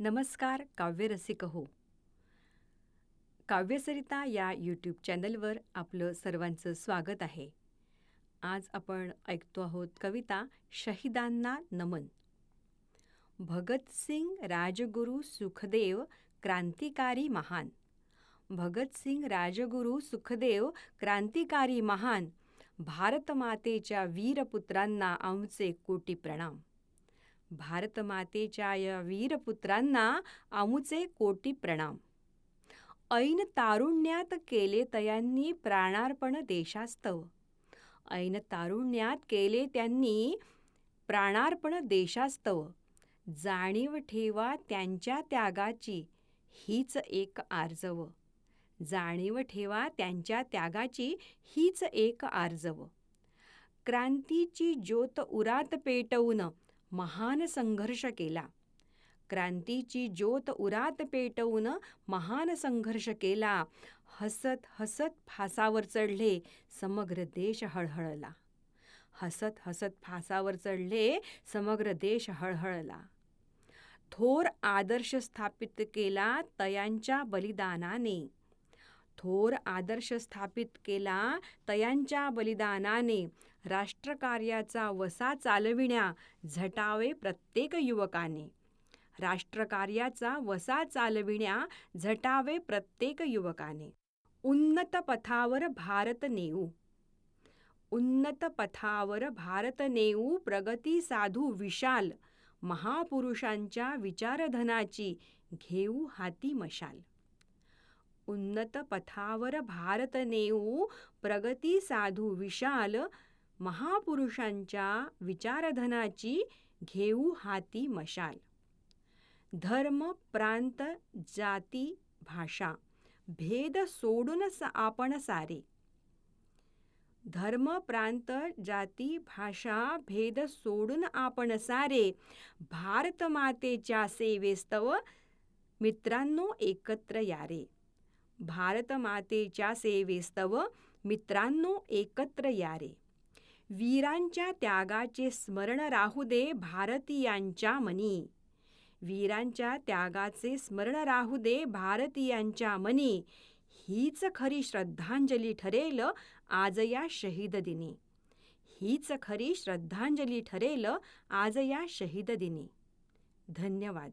नमस्कार काव्यरसिक हो. काव्यसरिता या यूट्यूब चॅनलवर आपलं सर्वांचं स्वागत आहे. आज आपण ऐकतो आहोत कविता शहीदांना नमन. भगतसिंग राजगुरू सुखदेव क्रांतिकारी महान. भगतसिंग राजगुरू सुखदेव क्रांतिकारी महान. भारतमातेच्या वीरपुत्रांना आमचे कोटी प्रणाम. भारतमातेच्या या वीरपुत्रांना आमुचे कोटी प्रणाम. ऐन तारुण्यात केले तयांनी प्राणार्पण देशास्तव. ऐन तारुण्यात केले त्यांनी प्राणार्पण देशास्तव. जाणीव ठेवा त्यांच्या त्यागाची हीच एक आर्जव. जाणीव ठेवा त्यांच्या त्यागाची हीच एक आर्जव. क्रांतीची ज्योत उरात पेटवून महान संघर्ष केला. क्रांतीची ज्योत उरात पेटवून महान संघर्ष केला. हसत हसत फासावर चढले समग्र देश हळहळला. हसत हसत फासावर चढले समग्र देश हळहळला. थोर आदर्श स्थापित केला तयांच्या बलिदानाने. थोर आदर्श स्थापित केला तयांच्या बलिदानाने. राष्ट्रकार्याचा वसा चालविण्या झटावे प्रत्येक युवकाने. राष्ट्रकार्याचा वसा चालविण्या झटावे प्रत्येक युवकाने. उन्नत पथावर भारत नेऊ. उन्नत पथावर भारत नेऊ. प्रगती साधू विशाल. महापुरुषांच्या विचारधनाची घेऊ हाती मशाल. उन्नत पथावर भारत नेऊ. प्रगती साधू विशाल. महापुरुषांच्या विचारधनाची घेऊ हाती मशाल. धर्म प्रांत जाती भाषा भेद सोडून आपण सारे. धर्म प्रांत जाती भाषा भेद सोडून आपण सारे. भारतमातेच्या सेवेस्तव मित्रांनो एकत्र या रे. भारतमातेच्या सेवेस्तव मित्रांनो एकत्र या रे. वीरांच्या त्यागाचे स्मरण राहू दे भारतीयांच्या मनी. वीरांच्या त्यागाचे स्मरण राहू दे भारतीयांच्या मनी. हीच खरी श्रद्धांजली ठरेल आज या शहीद दिनी. हीच खरी श्रद्धांजली ठरेल आज या शहीद दिनी. धन्यवाद.